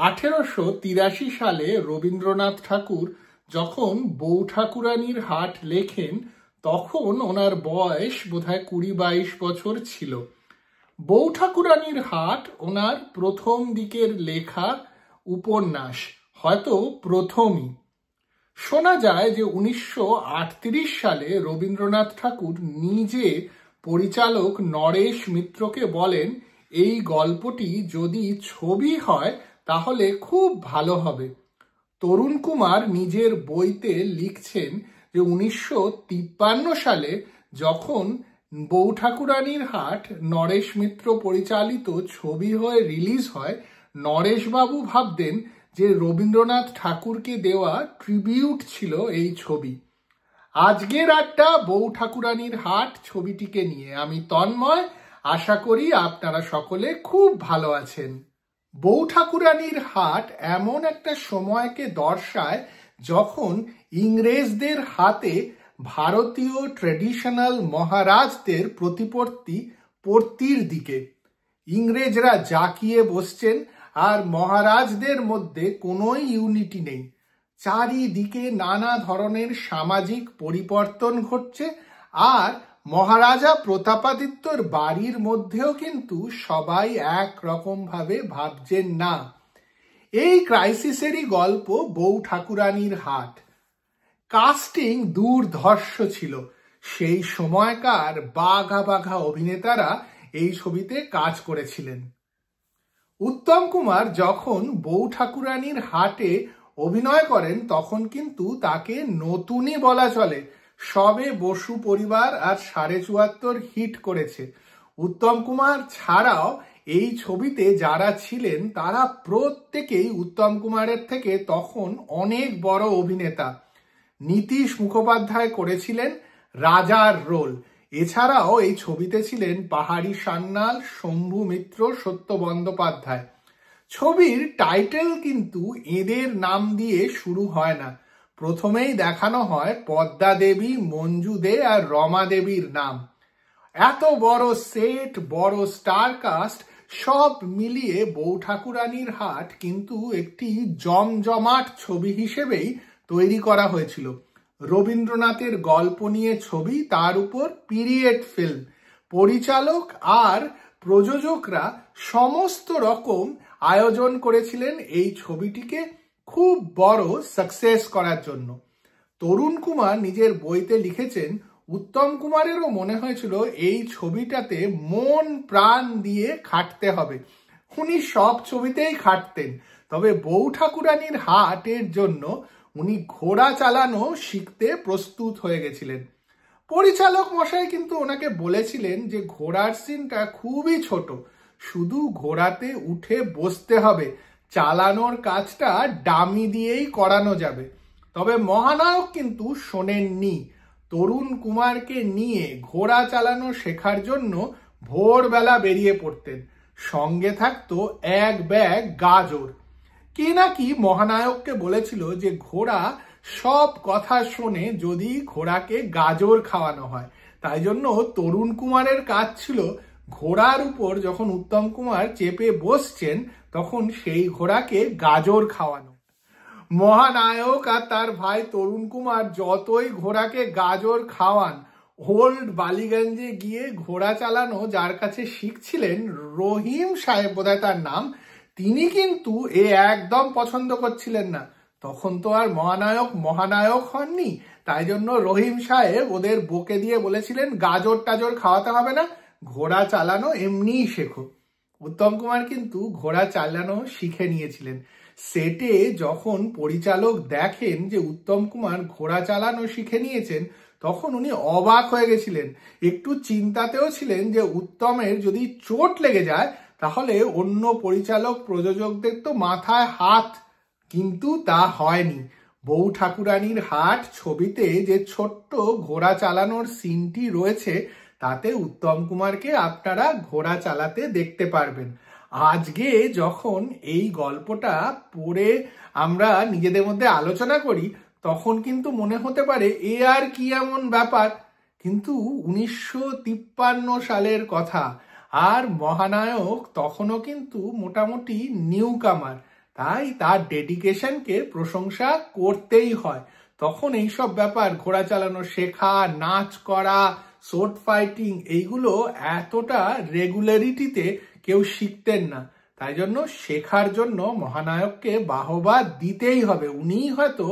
1883 সালে রবীন্দ্রনাথ ঠাকুর যখন বউ ঠাকুরানীর হাট লেখেন তখন ওনার বয়স বোধহয় 20-22 বছর ছিল। বউ ঠাকুরানীর হাট ওনার প্রথম দিকের লেখা উপন্যাস, হয়তো প্রথমই। শোনা যায় যে 1938 সালে রবীন্দ্রনাথ ঠাকুর নিজে পরিচালক নরেশ মিত্রকে বলেন, এই গল্পটি যদি ছবি হয় তাহলে খুব ভালো হবে। তরুণ কুমার নিজের বইতে লিখছেন যে 1953 সালে যখন বউ ঠাকুরানীর হাট নরেশ মিত্র পরিচালিত ছবি হয়ে রিলিজ হয়, নরেশবাবু ভাবতেন যে রবীন্দ্রনাথ ঠাকুরকে দেওয়া ট্রিবিউট ছিল এই ছবি। আজকের আড্ডা বউ ঠাকুরানীর হাট ছবিটিকে নিয়ে। আমি তন্ময়, আশা করি আপনারা সকলে খুব ভালো আছেন। বউ ঠাকুরানীর হাট এমন একটা সময়কে দর্শায় যখন ইংরেজদের হাতে ভারতীয় ট্রেডিশনাল মহারাজদের প্রতিপত্তির দিকে। ইংরেজরা জাকিয়ে বসছেন আর মহারাজদের মধ্যে কোনো ইউনিটি নেই। চারিদিকে নানা ধরনের সামাজিক পরিবর্তন ঘটছে, আর মহারাজা প্রতাপাদিত্যর বাড়ির মধ্যেও কিন্তু সবাই একরকম ভাবে ভাবছেন না। এই ক্রাইসিসেরই গল্প বউ ঠাকুরানীর হাট। কাস্টিং দুর্ধর্ষ ছিল। সেই সময়কার বাঘা বাঘা অভিনেতারা এই ছবিতে কাজ করেছিলেন। উত্তম কুমার যখন বউ ঠাকুরানীর হাটে অভিনয় করেন তখন কিন্তু তাকে নতুনই বলা চলে। সবে বসু পরিবার আর 74 হিট করেছে। উত্তম কুমার ছাড়াও এই ছবিতে যারা ছিলেন তারা প্রত্যেকেই উত্তম কুমারের থেকে তখন অনেক বড় অভিনেতা। নীতিশ মুখোপাধ্যায় করেছিলেন রাজার রোল। এছাড়াও এই ছবিতে ছিলেন পাহাড়ি সান্যাল, শম্ভু মিত্র, সত্য বন্দ্যোপাধ্যায়। ছবির টাইটেল কিন্তু এদের নাম দিয়ে শুরু হয় না। প্রথমেই দেখানো হয় পদ্মা দেবী, মঞ্জু দে আর রমা দেবীর নাম। এত বড় সেট, বড় স্টার কাস্ট, সব মিলিয়ে বউ ঠাকুরানীর হাট কিন্তু একটি জমজমাট ছবি হিসেবেই তৈরি করা হয়েছিল। রবীন্দ্রনাথের গল্প নিয়ে ছবি, তার উপর পিরিয়ড ফিল্ম। পরিচালক আর প্রযোজকরা সমস্ত রকম আয়োজন করেছিলেন এই ছবিটিকে খুব বড় সাকসেস করার জন্য। তরুণ কুমার নিজের বইতে লিখেছেন, উত্তম কুমারেরও মনে হয়েছিল এই ছবিটাতে মন প্রাণ দিয়ে খাটতে হবে। উনি সব ছবিতেই খাটতেন, তবে বউ ঠাকুরানীর হাটের জন্য উনি ঘোড়া চালানো শিখতে প্রস্তুত হয়ে গেছিলেন। পরিচালক মশাই কিন্তু ওনাকে বলেছিলেন যে ঘোড়ার সিনটা খুবই ছোট, শুধু ঘোড়াতে উঠে বসতে হবে, চালানোর কাজটা ডামি দিয়েই করানো যাবে। তবে মহানায়ক কিন্তু শোনেননি। তরুণ কুমারকে নিয়ে ঘোড়া চালানো শেখার জন্য ভোরবেলা বেরিয়ে পড়তেন। সঙ্গে থাকতো এক ব্যাগ গাজর। কে নাকি মহানায়ককে বলেছিল যে ঘোড়া সব কথা শোনে যদি ঘোড়াকে গাজর খাওয়ানো হয়। তাই জন্য তরুণ কুমারের কাজ ছিল ঘোড়ার উপর যখন উত্তম কুমার চেপে বসছেন তখন সেই ঘোড়াকে গাজর খাওয়ানো। মহানায়ক আর তার ভাই তরুণ কুমার যতই ঘোড়াকে গাজর খাওয়ান, ওল্ড বালিগঞ্জে গিয়ে ঘোড়া চালানো যার কাছে শিখছিলেন, রহিম সাহেব বোধহয় তার নাম, তিনি কিন্তু একদম পছন্দ করছিলেন না। তখন তো আর মহানায়ক হননি, তাই জন্য রহিম সাহেব ওদের বকে দিয়ে বলেছিলেন গাজর টাজর খাওয়াতে হবে না, ঘোড়া চালানো এমনিই শেখো। উত্তম কুমার কিন্তু ঘোড়া চালানো শিখে নিয়েছিলেন। সেটে যখন পরিচালক দেখেন যে উত্তম কুমার ঘোড়া চালানো শিখে নিয়েছেন তখন উনি অবাক হয়ে গেছিলেন। একটু চিন্তাতেও ছিলেন যে উত্তমের যদি চোট লেগে যায় তাহলে অন্য পরিচালক প্রযোজকদের তো মাথায় হাত, কিন্তু তা হয়নি। বউ ঠাকুরানীর হাট ছবিতে যে ছোট্ট ঘোড়া চালানোর সিনটি রয়েছে তাতে উত্তম কুমারকে আপনারা ঘোড়া চালাতে দেখতে পারবেন। আজকে যখন এই গল্পটা পড়ে আমরা নিজেদের মধ্যে আলোচনা করি তখন কিন্তু মনে হতে পারে এ আর কি এমন ব্যাপার, কিন্তু 1953 সালের কথা। আর মহানায়ক তখনও কিন্তু মোটামুটি নিউ কামার, তাই তার ডেডিকেশনকে প্রশংসা করতেই হয়। তখন এইসব ব্যাপার, ঘোড়া চালানো শেখা, নাচ করা, সোর্ড ফাইটিং, এইগুলো এতটা রেগুলারিটিতে কেউ শিখতেন না। তাই জন্য শেখার জন্য মহানায়ককে বাহবা দিতেই হবে। উনিই হয়তো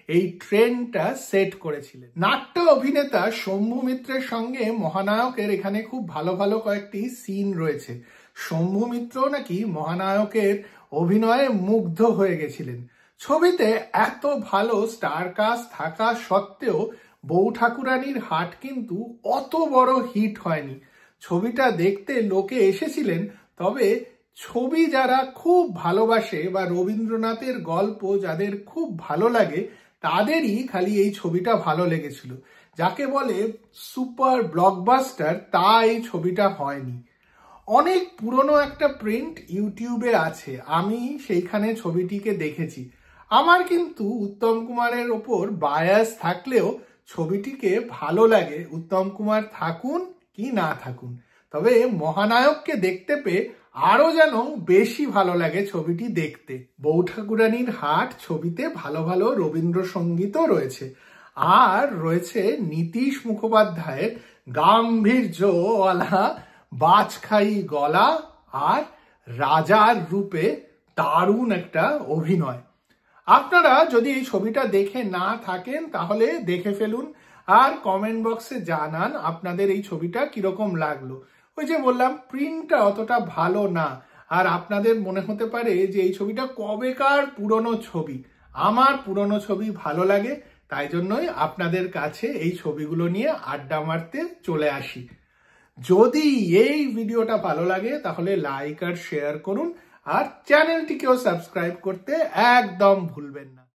এই ট্রেন্ডটা সেট করেছিলেন। নাট্য অভিনেতা শম্ভু মিত্রের সঙ্গে মহানায়কের এখানে খুব ভালো ভালো কয়েকটি সিন রয়েছে। শম্ভু মিত্র নাকি মহানায়কের অভিনয়ে মুগ্ধ হয়ে গেছিলেন। ছবিতে এত ভালো স্টার কাস্ট থাকা সত্ত্বেও বউ ঠাকুরানীর হাট কিন্তু অত বড় হিট হয়নি। ছবিটা দেখতে লোকে এসেছিলেন, তবে ছবি যারা খুব ভালোবাসে বা রবীন্দ্রনাথের গল্প যাদের খুব ভালো লাগে তাদেরই খালি এই ছবিটা ভালো লেগেছিল। যাকে বলে সুপার ব্লকবাস্টার, তা এই ছবিটা হয়নি। অনেক পুরনো একটা প্রিন্ট ইউটিউবে আছে, আমি সেইখানে ছবিটিকে দেখেছি। আমার কিন্তু উত্তম কুমারের ওপর বায়াস থাকলেও ছবিটিকে ভালো লাগে, উত্তম কুমার থাকুন কি না থাকুন। তবে মহানায়ককে দেখতে পেয়ে আরো যেন বেশি ভালো লাগে ছবিটি দেখতে। বউ ঠাকুরানীর হাট ছবিতে ভালো ভালো রবীন্দ্রসঙ্গীতও রয়েছে, আর রয়েছে নীতিশ মুখোপাধ্যায়ের গাম্ভীর্যওয়ালা বাজখাই গলা আর রাজার রূপে দারুণ একটা অভিনয়। আপনারা যদি এই ছবিটা দেখে না থাকেন তাহলে দেখে ফেলুন, আর কমেন্ট বক্সে জানান আপনাদের এই ছবিটা কিরকম লাগলো। ওই যে বললাম, প্রিন্টটা অতটা ভালো না, আর আপনাদের মনে হতে পারে যে এই ছবিটা কবেকার পুরনো ছবি। আমার পুরনো ছবি ভালো লাগে, তাই জন্যই আপনাদের কাছে এই ছবিগুলো নিয়ে আড্ডা মারতে চলে আসি। যদি এই ভিডিওটা ভালো লাগে তাহলে লাইক আর শেয়ার করুন, আর চ্যানেলটিকেও সাবস্ক্রাইব করতে একদম ভুলবেন না।